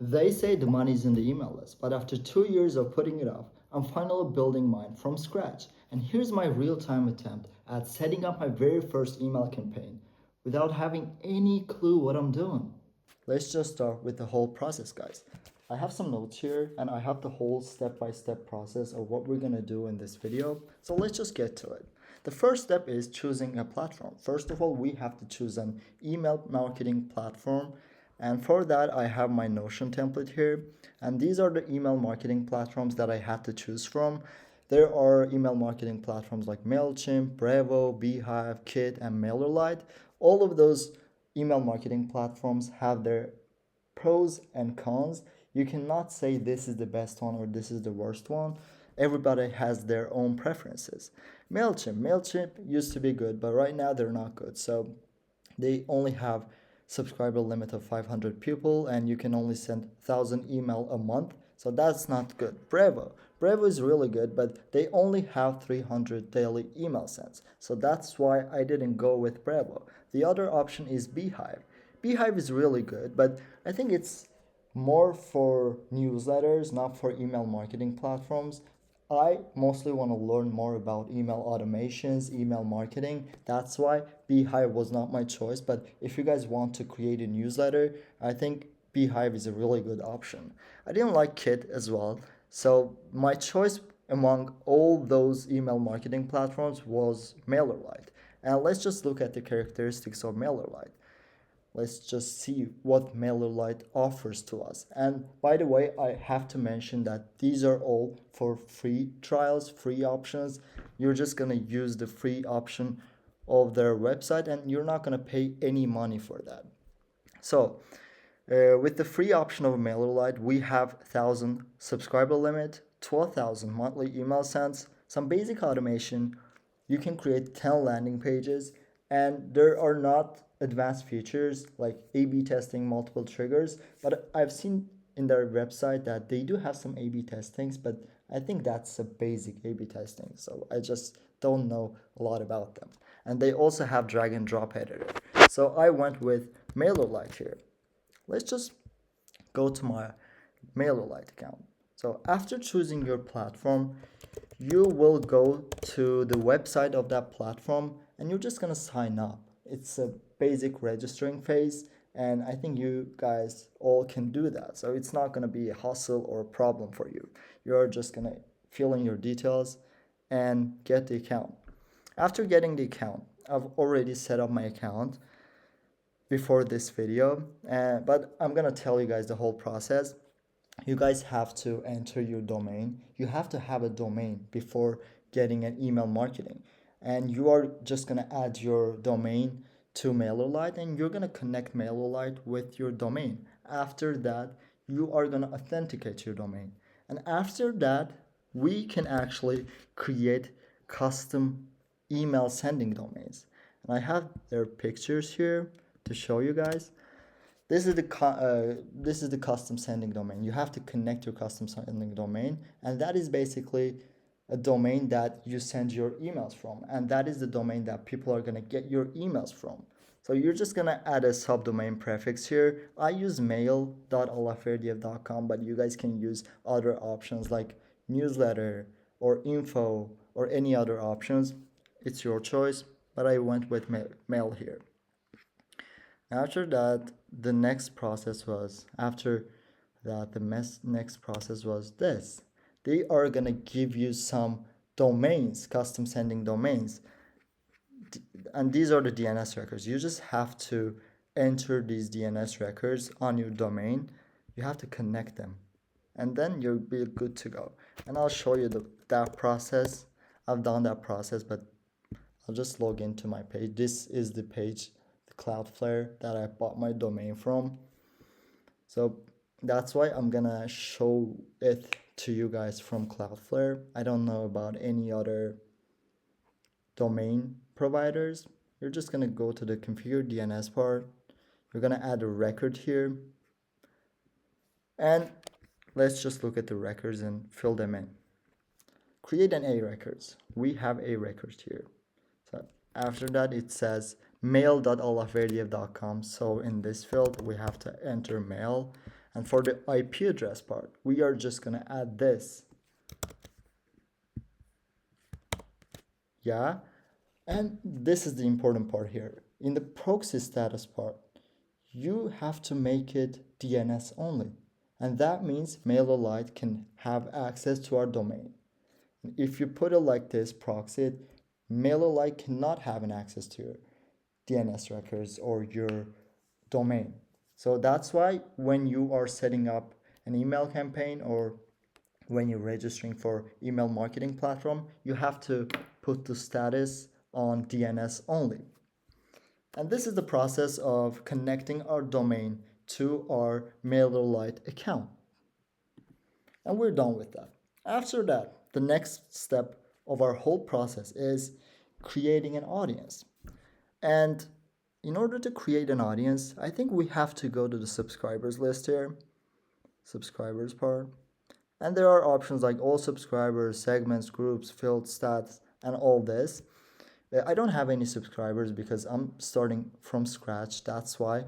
They say the money's in the email list, but after 2 years of putting it off, I'm finally building mine from scratch. And here's my real time attempt at setting up my very first email campaign without having any clue what I'm doing. Let's just start with the whole process, guys. I have some notes here and I have the whole step-by-step process of what we're gonna do in this video. So let's just get to it. The first step is choosing a platform. First of all, we have to choose an email marketing platform. And for that, I have my Notion template here. And these are the email marketing platforms that I had to choose from. There are email marketing platforms like MailChimp, Brevo, Beehive, Kit, and MailerLite. All of those email marketing platforms have their pros and cons. You cannot say this is the best one or this is the worst one. Everybody has their own preferences. MailChimp used to be good, but right now they're not good. So they only have subscriber limit of 500 people and you can only send 1,000 email a month. So that's not good. Brevo is really good, but they only have 300 daily email sends. So that's why I didn't go with Brevo. The other option is Beehive. Beehive is really good, but I think it's more for newsletters, not for email marketing platforms. I mostly want to learn more about email automations, email marketing. That's why Beehive was not my choice. But if you guys want to create a newsletter, I think Beehive is a really good option. I didn't like Kit as well. So my choice among all those email marketing platforms was MailerLite. And let's just look at the characteristics of MailerLite. Let's just see what MailerLite offers to us. And by the way, I have to mention that these are all for free trials, free options. You're just gonna use the free option of their website and you're not gonna pay any money for that. So with the free option of MailerLite, we have 1,000 subscriber limit, 12,000 monthly email sends, some basic automation. You can create 10 landing pages, and there are not advanced features like A/B testing, multiple triggers. But I've seen in their website that they do have some A/B testings, but I think that's a basic A/B testing. So I just don't know a lot about them. And they also have drag and drop editor. So I went with MailerLite here. Let's just go to my MailerLite account. So after choosing your platform, you will go to the website of that platform and you're just gonna sign up. It's a basic registering phase, and I think you guys all can do that. So it's not gonna be a hassle or a problem for you. You're just gonna fill in your details and get the account. After getting the account, I've already set up my account before this video, but I'm gonna tell you guys the whole process. You guys have to enter your domain. You have to have a domain before getting an email marketing. And you are just gonna add your domain to MailerLite and you're gonna connect MailerLite with your domain. After that, you are gonna authenticate your domain. And after that, we can actually create custom email sending domains. And I have their pictures here to show you guys. This is the custom sending domain. You have to connect your custom sending domain, and that is basically a domain that you send your emails from, and that is the domain that people are gonna get your emails from. So you're just gonna add a subdomain prefix here. I use mail.alaferdiev.com, but you guys can use other options like newsletter or info or any other options. It's your choice, but I went with mail here. After that, the next process was next process was this. They are gonna give you some domains, custom sending domains, and these are the DNS records. You just have to enter these DNS records on your domain. You have to connect them, and then you'll be good to go. And I'll show you that process. I've done that process, but I'll just log into my page. This is the page, Cloudflare, that I bought my domain from. So that's why I'm gonna show it to you guys from Cloudflare. I don't know about any other domain providers. You're just gonna go to the configure DNS part. You're gonna add a record here. And let's just look at the records and fill them in. Create an A records. We have A records here. So after that, it says mail.alaferdiev.com. So in this field, we have to enter mail. And for the IP address part, we are just going to add this. Yeah. And this is the important part here. In the proxy status part, you have to make it DNS only. And that means MailerLite can have access to our domain. If you put it like this, proxy, MailerLite cannot have an access to your DNS records or your domain. So that's why when you are setting up an email campaign or when you're registering for email marketing platform, you have to put the status on DNS only. And this is the process of connecting our domain to our MailerLite account. And we're done with that. After that, the next step of our whole process is creating an audience. And in order to create an audience, I think we have to go to the subscribers list here, subscribers part. And there are options like all subscribers, segments, groups, field stats, and all this. I don't have any subscribers because I'm starting from scratch. That's why.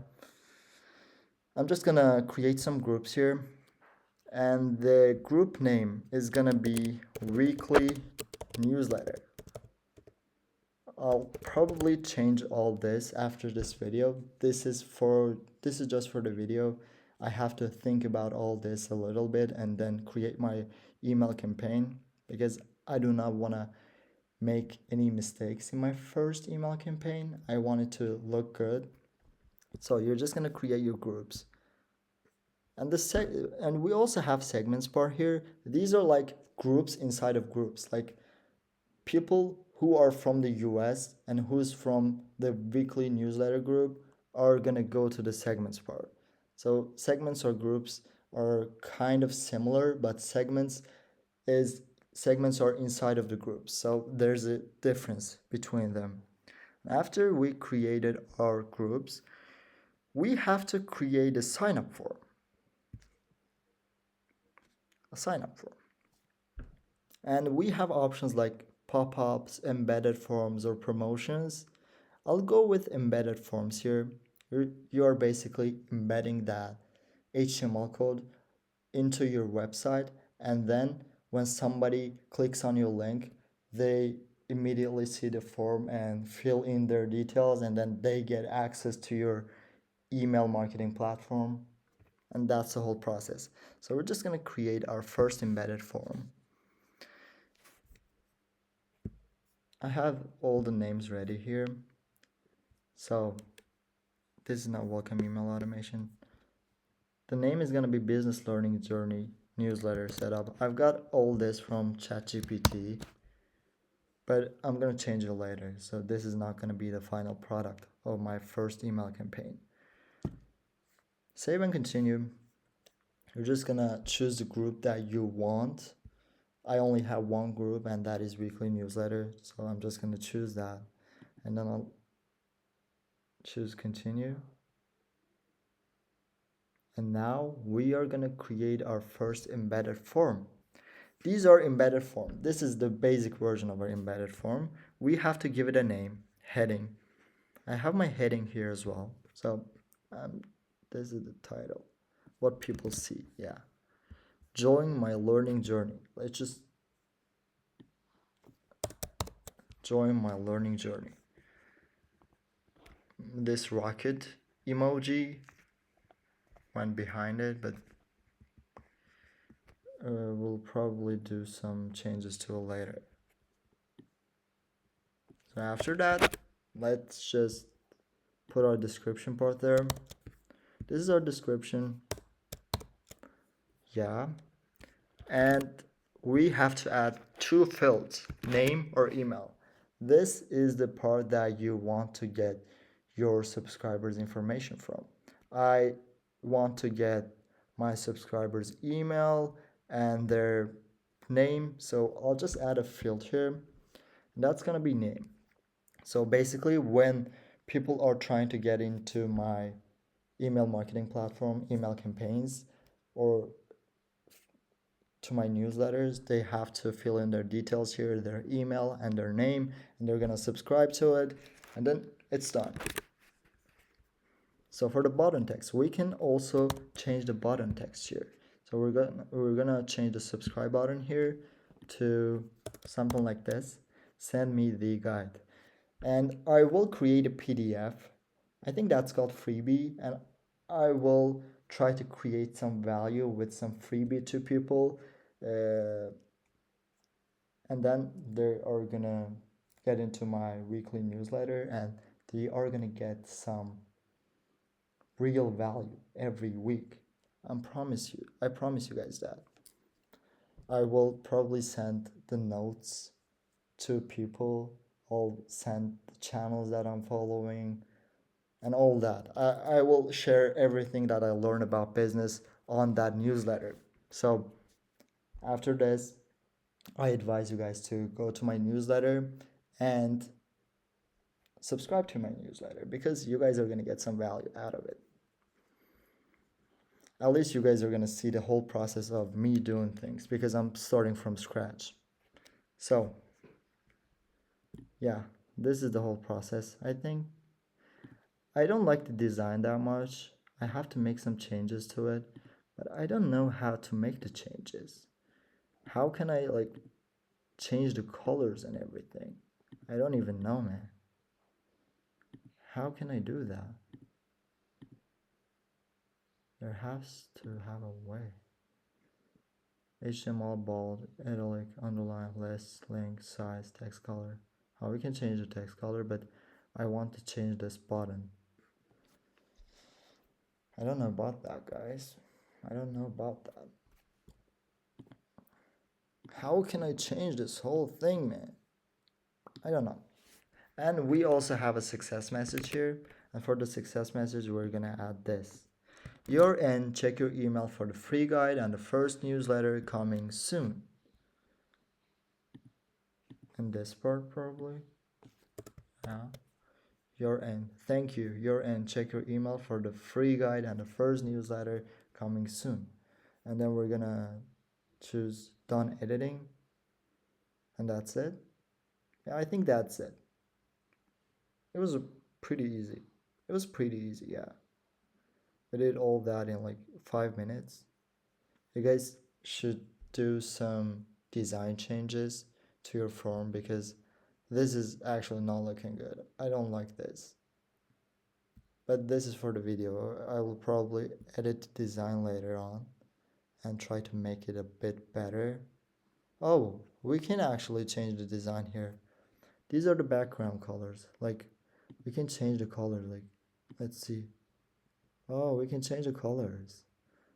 I'm just gonna create some groups here. And the group name is gonna be weekly newsletter. I'll probably change all this after this video. This is just for the video. I have to think about all this a little bit and then create my email campaign because I do not want to make any mistakes in my first email campaign. I want it to look good. So you're just going to create your groups. And we also have segments part here. These are like groups inside of groups, like people who are from the US and who's from the weekly newsletter group are going to go to the segments part. So segments or groups are kind of similar, but segments are inside of the groups. So there's a difference between them. After we created our groups, we have to create a sign-up form. And we have options like pop-ups, embedded forms, or promotions. I'll go with embedded forms here. You are basically embedding that HTML code into your website, and then when somebody clicks on your link, they immediately see the form and fill in their details, and then they get access to your email marketing platform. And that's the whole process. So we're just going to create our first embedded form. I have all the names ready here. So this is now welcome email automation. The name is going to be business learning journey newsletter setup. I've got all this from ChatGPT, but I'm going to change it later. So this is not going to be the final product of my first email campaign. Save and continue. You're just going to choose the group that you want. I only have one group, and that is weekly newsletter. So I'm just going to choose that, and then I'll choose continue. And now we are going to create our first embedded form. These are embedded form. This is the basic version of our embedded form. We have to give it a name, heading. I have my heading here as well. So this is the title, what people see. Yeah. Join my learning journey. Let's just join my learning journey. This rocket emoji went behind it, but we'll probably do some changes to it later. So after that, let's just put our description part there. This is our description. Yeah. And we have to add 2 fields, name or email. This is the part that you want to get your subscribers' information from. I want to get my subscribers' email and their name, so I'll just add a field here. That's gonna be name. So basically, when people are trying to get into my email marketing platform, email campaigns, or to my newsletters, they have to fill in their details here, their email and their name, and they're gonna subscribe to it, and then it's done. So for the button text, we can also change the button text here. So we're gonna change the subscribe button here to something like this. Send me the guide. And I will create a PDF. I think that's called freebie, and I will try to create some value with some freebie to people, and then they are gonna get into my weekly newsletter, and they are gonna get some real value every week. I promise you guys that. I will probably send the notes to people. I'll send the channels that I'm following and all that. I will share everything that I learned about business on that newsletter. So after this, I advise you guys to go to my newsletter and subscribe to my newsletter because you guys are going to get some value out of it. At least you guys are going to see the whole process of me doing things because I'm starting from scratch. So, yeah, this is the whole process, I think. I don't like the design that much. I have to make some changes to it, but I don't know how to make the changes. How can I like change the colors and everything? I don't even know, man. How can I do that? There has to have a way. HTML, bold, italic, underline, list, link, size, text color. Oh, we can change the text color, but I want to change this button. I don't know about that, guys. I don't know about that. How can I change this whole thing, man? I don't know. And we also have a success message here. And for the success message, we're gonna add this. You're in, check your email for the free guide and the first newsletter coming soon. And this part probably. Yeah. You're in. Thank you. You're in. Check your email for the free guide and the first newsletter coming soon. And then we're gonna choose done editing. And that's it. Yeah, I think that's it. It was pretty easy. It was pretty easy, yeah. I did all that in like 5 minutes. You guys should do some design changes to your form because this is actually not looking good. I don't like this. But this is for the video. I will probably edit the design later on and try to make it a bit better. Oh, we can actually change the design here. These are the background colors. Like, we can change the color. Like, let's see. Oh, we can change the colors.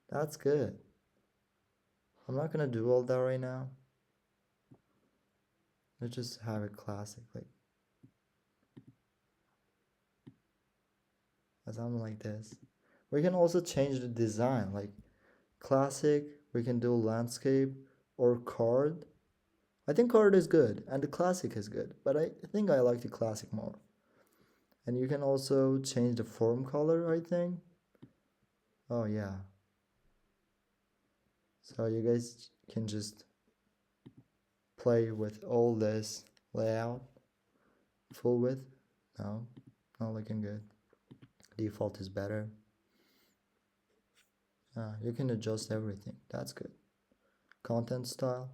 That's good. I'm not gonna do all that right now. Let's just have it classic, like something like this. We can also change the design, like classic. We can do landscape or card. I think card is good and the classic is good, but I think I like the classic more. And you can also change the form color, I think. Oh yeah. So you guys can just play with all this layout. Full width? No, not looking good. Default is better. You can adjust everything. That's good. Content style.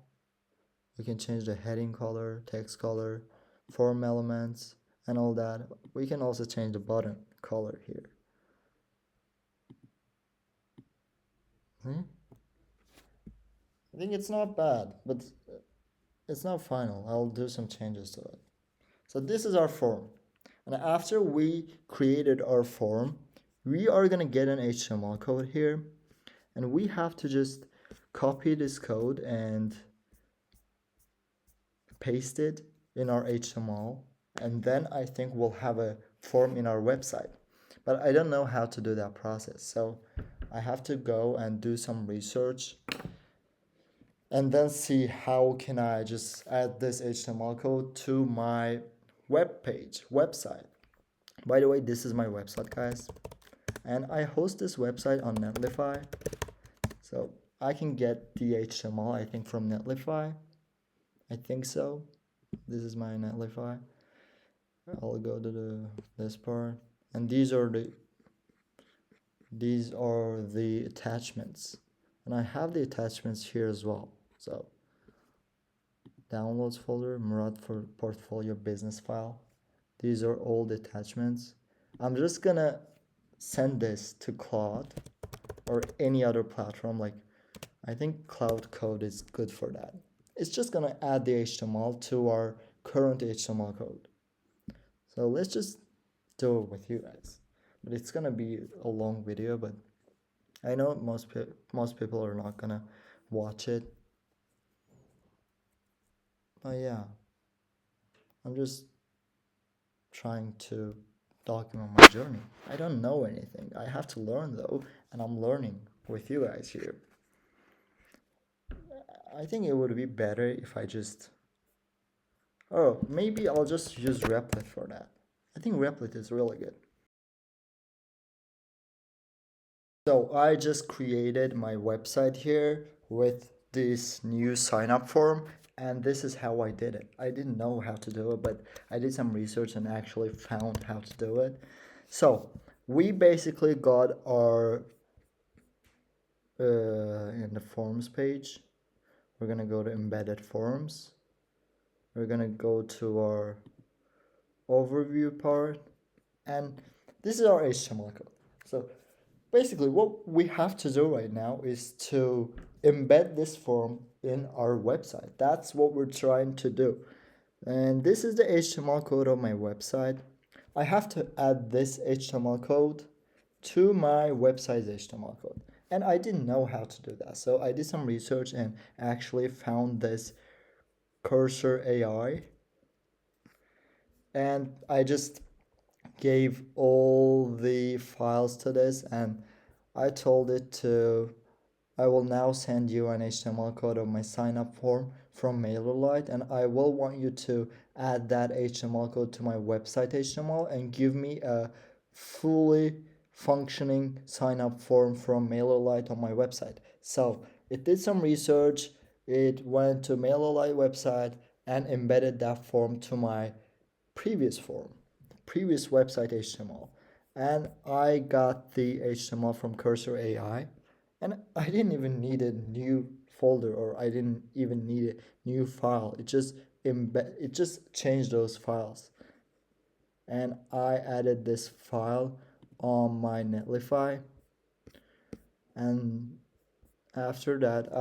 We can change the heading color, text color, form elements, and all that. We can also change the button color here. I think it's not bad, but it's not final. I'll do some changes to it. So this is our form. And after we created our form, we are going to get an HTML code here. And we have to just copy this code and paste it in our HTML. And then I think we'll have a form in our website. But I don't know how to do that process. So I have to go and do some research and then see how can I just add this HTML code to my website. By the way, this is my website, guys. And I host this website on Netlify. So I can get the HTML, I think, from Netlify. I think so. This is my Netlify. I'll go to this part. And these are the these are the attachments, and I have the attachments here as well. So downloads folder, Murad for portfolio business file. These are all the attachments. I'm just gonna send this to Claude or any other platform. Like, I think Cloud Code is good for that. It's just gonna add the HTML to our current HTML code. So let's just do it with you guys. But it's gonna be a long video, but I know most people are not gonna watch it. But yeah, I'm just trying to document my journey. I don't know anything. I have to learn though, and I'm learning with you guys here. I think it would be better if I just... Oh, maybe I'll just use Replit for that. I think Replit is really good. So I just created my website here with this new sign up form, and this is how I did it. I didn't know how to do it, but I did some research and actually found how to do it. So we basically got our in the forms page, we're gonna go to embedded forms. We're gonna go to our overview part, and this is our HTML code. So basically what we have to do right now is to embed this form in our website. That's what we're trying to do. And this is the HTML code of my website. I have to add this HTML code to my website's HTML code. And I didn't know how to do that. So I did some research and actually found this Cursor AI. And I just gave all the files to this, and I told it to, I will now send you an HTML code of my sign up form from MailerLite, and I will want you to add that HTML code to my website HTML and give me a fully functioning sign up form from MailerLite on my website. So it did some research, it went to MailerLite website and embedded that form to my previous form, previous website HTML. And I got the HTML from Cursor AI, and I didn't even need a new folder, or I didn't even need a new file. It just changed those files. And I added this file on my Netlify, and after that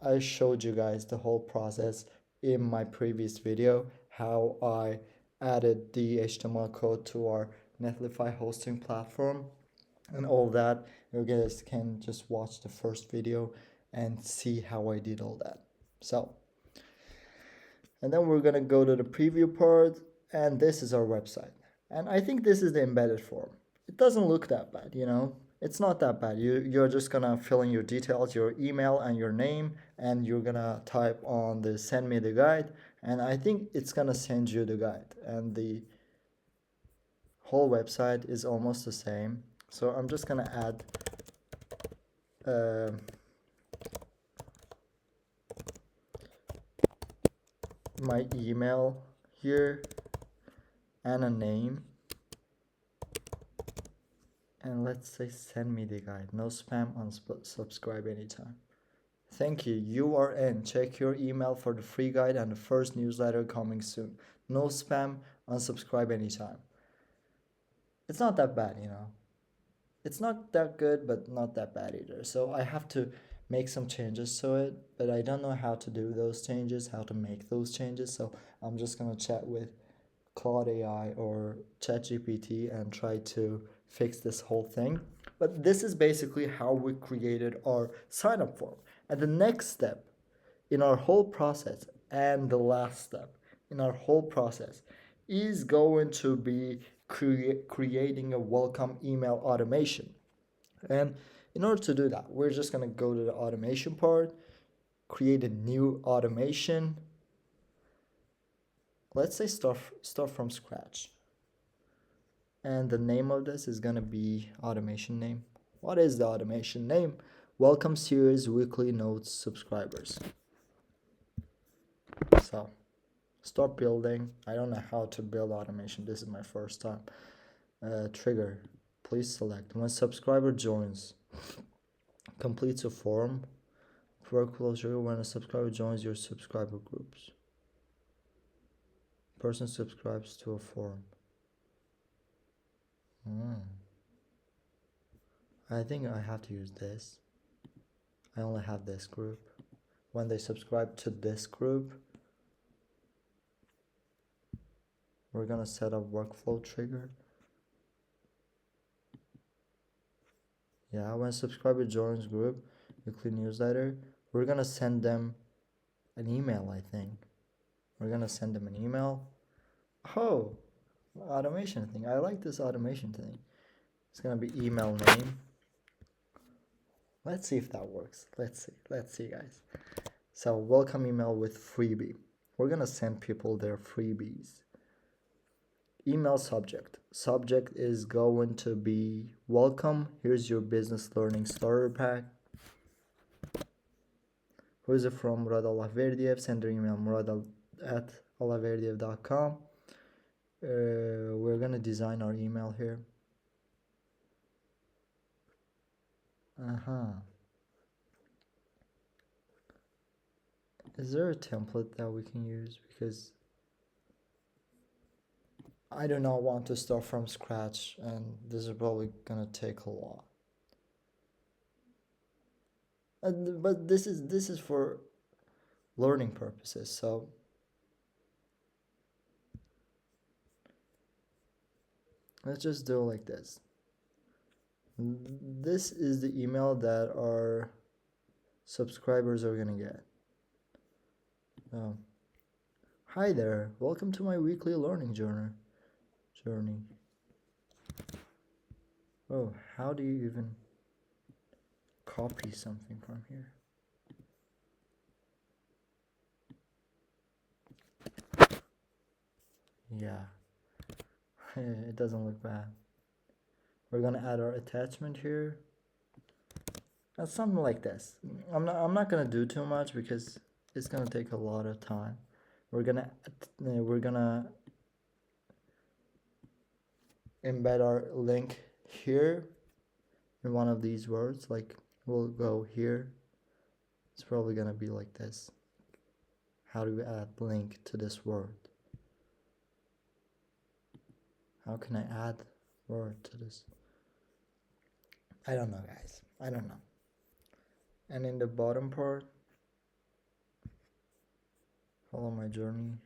I showed you guys the whole process in my previous video, how I added the HTML code to our Netlify hosting platform and all that. You guys can just watch the first video and see how I did all that. So, and then we're gonna go to the preview part, and this is our website. And I think this is the embedded form. It doesn't look that bad, you know. It's not that bad. You're just gonna fill in your details, your email and your name, and you're gonna type on the send me the guide, and I think it's gonna send you the guide, and the whole website is almost the same. So I'm just gonna add my email here and a name, and let's say send me the guide. No spam, unsubscribe anytime. Thank you. You are in. Check your email for the free guide and the first newsletter coming soon. No spam, unsubscribe anytime. It's not that bad, you know. It's not that good, but not that bad either. So I have to make some changes to it, but I don't know how to do those changes, how to make those changes. So I'm just gonna chat with Claude AI or ChatGPT and try to fix this whole thing. But this is basically how we created our sign up form. And the next step in our whole process, and the last step in our whole process, is going to be creating a welcome email automation. And in order to do that, we're just going to go to the automation part, create a new automation. Let's say start from scratch. And the name of this is going to be automation name. What is the automation name? Welcome Series Weekly Notes Subscribers. So start building. I don't know how to build automation. This is my first time. Trigger Please select. When a subscriber joins, completes a form. Workflow trigger when a subscriber joins your subscriber groups. Person subscribes to a form. I think I have to use this. I only have this group. When they subscribe to this group, we're gonna set up workflow trigger. Yeah, when a subscriber joins group, weekly newsletter, we're gonna send them an email, I think. We're gonna send them an email. Oh, automation thing. I like this automation thing. It's gonna be email name. Let's see if that works. Let's see, guys. So welcome email with freebie. We're gonna send people their freebies. Email subject. Subject is going to be welcome. Here's your business learning starter pack. Who is it from? Murad Allahverdiev. Send your email murad@allahverdiev.com. We're gonna design our email here. Is there a template that we can use? Because I do not want to start from scratch, and this is probably gonna take a lot. But this is for learning purposes, so let's just do it like this. This is the email that our subscribers are gonna get. Hi there, welcome to my weekly learning journey. Oh, how do you even copy something from here? Yeah, it doesn't look bad. We're gonna add our attachment here. That's something like this. I'm not gonna do too much because it's gonna take a lot of time. We're gonna embed our link here in one of these words. Like we'll go here. It's probably gonna be like this. How do we add link to this word? How can I add word to this? I don't know, guys. I don't know. And in the bottom part, follow my journey.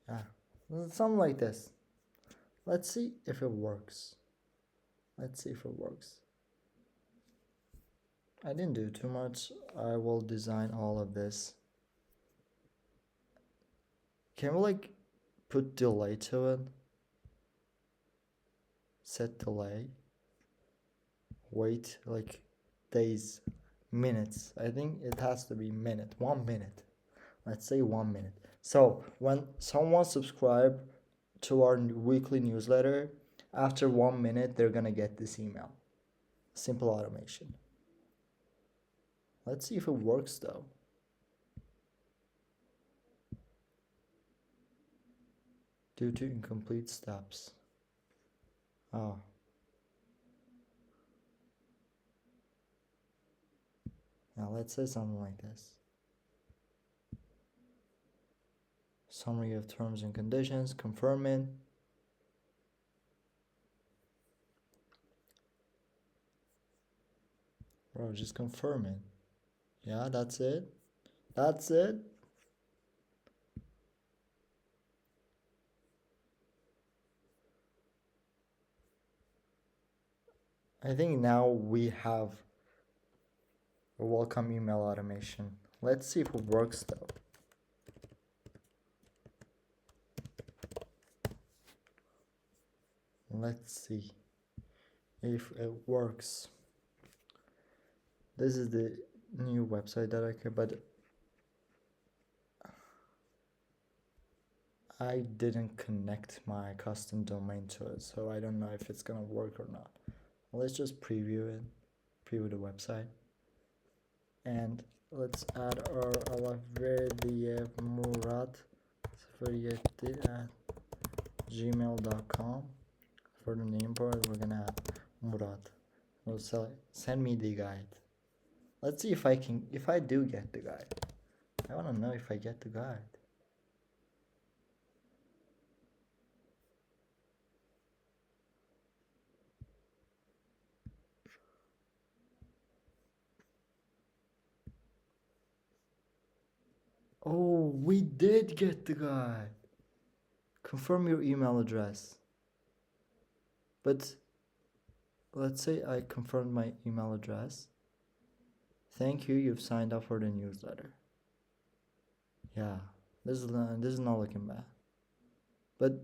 Yeah, something like this. Let's see if it works. I didn't do too much. I will design all of this. Can we like put delay to it? Set delay. Wait like days, minutes. I think it has to be minute. 1 minute. Let's say 1 minute. So when someone subscribe to our weekly newsletter, after 1 minute they're gonna get this email. Simple automation. Let's see if it works though. Due to incomplete steps. Oh. Now let's say something like this. Summary of terms and conditions, confirm it. Bro, just confirm it. Yeah, that's it. I think now we have a welcome email automation. Let's see if it works though. Let's see if it works. This is the new website that I can, but I didn't connect my custom domain to it, so I don't know if it's gonna work or not. Let's just preview the website, and let's add our Allahverdiev Murad gmail.com. For the name part, we're gonna have Murat. Will send me the guide. Let's see if I do get the guide. I wanna know if I get the guide. Oh, we did get the guide. Confirm your email address. But let's say I confirmed my email address. Thank you, you've signed up for the newsletter. Yeah, this is not looking bad. But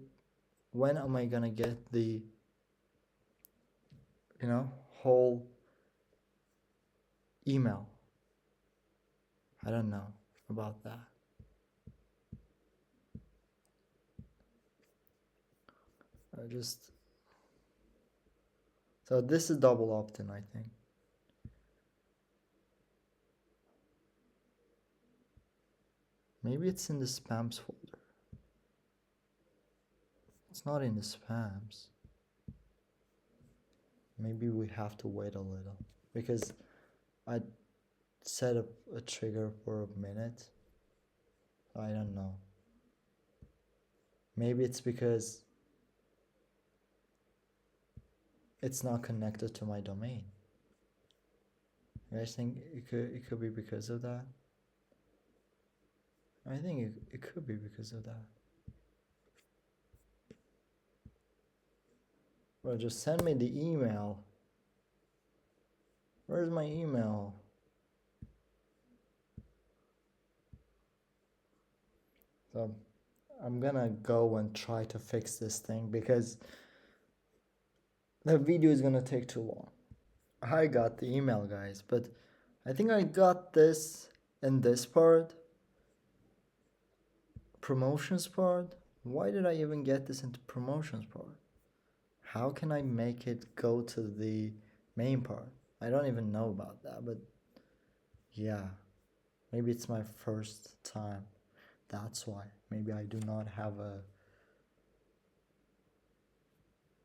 when am I gonna get the whole email? I don't know about that. So this is double opt-in, I think. Maybe it's in the spams folder. It's not in the spams. Maybe we have to wait a little because I set up a trigger for a minute. I don't know. Maybe it's because it's not connected to my domain. You guys think it could be because of that? I think it could be because of that. Well, just send me the email. Where's my email? So I'm gonna go and try to fix this thing because the video is gonna take too long. I got the email, guys, but I think I got this in this part. Promotions part. Why did I even get this into promotions part? How can I make it go to the main part? I don't even know about that, but yeah, maybe it's my first time. That's why. Maybe I do not have a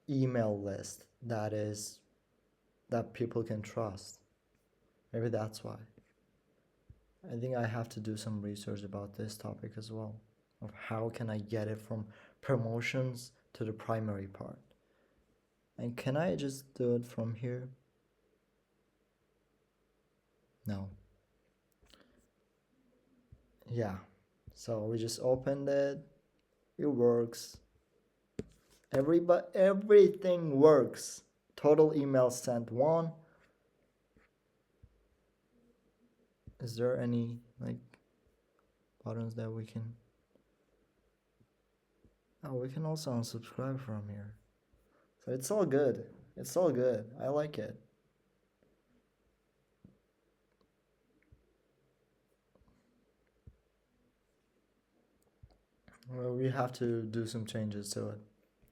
email list that people can trust. Maybe that's why. I think I have to do some research about this topic as well, of how can I get it from promotions to the primary part. And can I just do it from here? No. Yeah. So we just opened it. It works. Everything works. Total email sent 1. Is there any buttons that we can? Oh, we can also unsubscribe from here. So it's all good. It's all good. I like it. Well, we have to do some changes to it.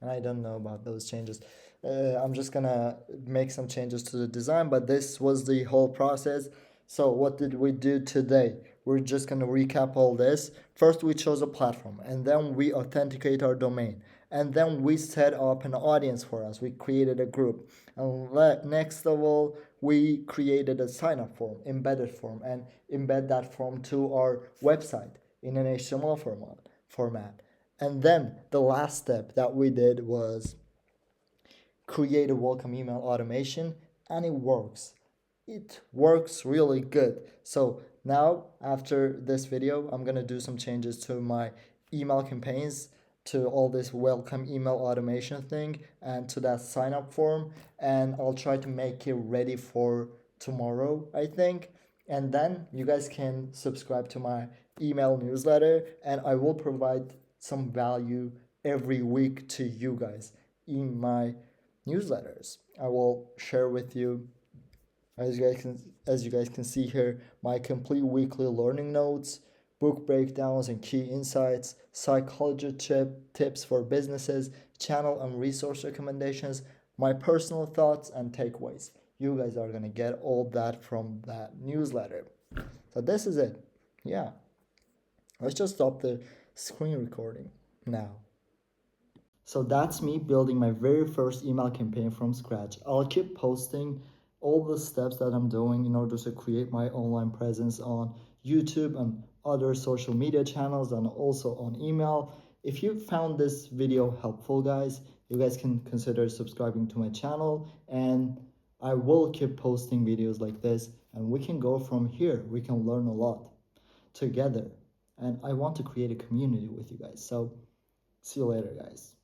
And I don't know about those changes. I'm just gonna make some changes to the design, but this was the whole process. So what did we do today? We're just gonna recap all this. First, we chose a platform, and then we authenticate our domain, and then we set up an audience for us. We created a group, and next of all, we created a sign-up form, embedded form, and embed that form to our website in an HTML format. And then the last step that we did was create a welcome email automation, and it works. It works really good. So now after this video, I'm gonna do some changes to my email campaigns, to all this welcome email automation thing, and to that sign up form, and I'll try to make it ready for tomorrow, I think. And then you guys can subscribe to my email newsletter, and I will provide some value every week to you guys in my newsletters. I will share with you, as you guys can see here, my complete weekly learning notes, book breakdowns and key insights, psychology tips for businesses, channel and resource recommendations, my personal thoughts and takeaways. You guys are gonna get all that from that newsletter. So this is it. Yeah. Let's just stop the screen recording now. So that's me building my very first email campaign from scratch. I'll keep posting all the steps that I'm doing in order to create my online presence on YouTube and other social media channels, and also on email. If you found this video helpful, guys, you guys can consider subscribing to my channel, and I will keep posting videos like this, and we can go from here. We can learn a lot together, and I want to create a community with you guys. So see you later, guys.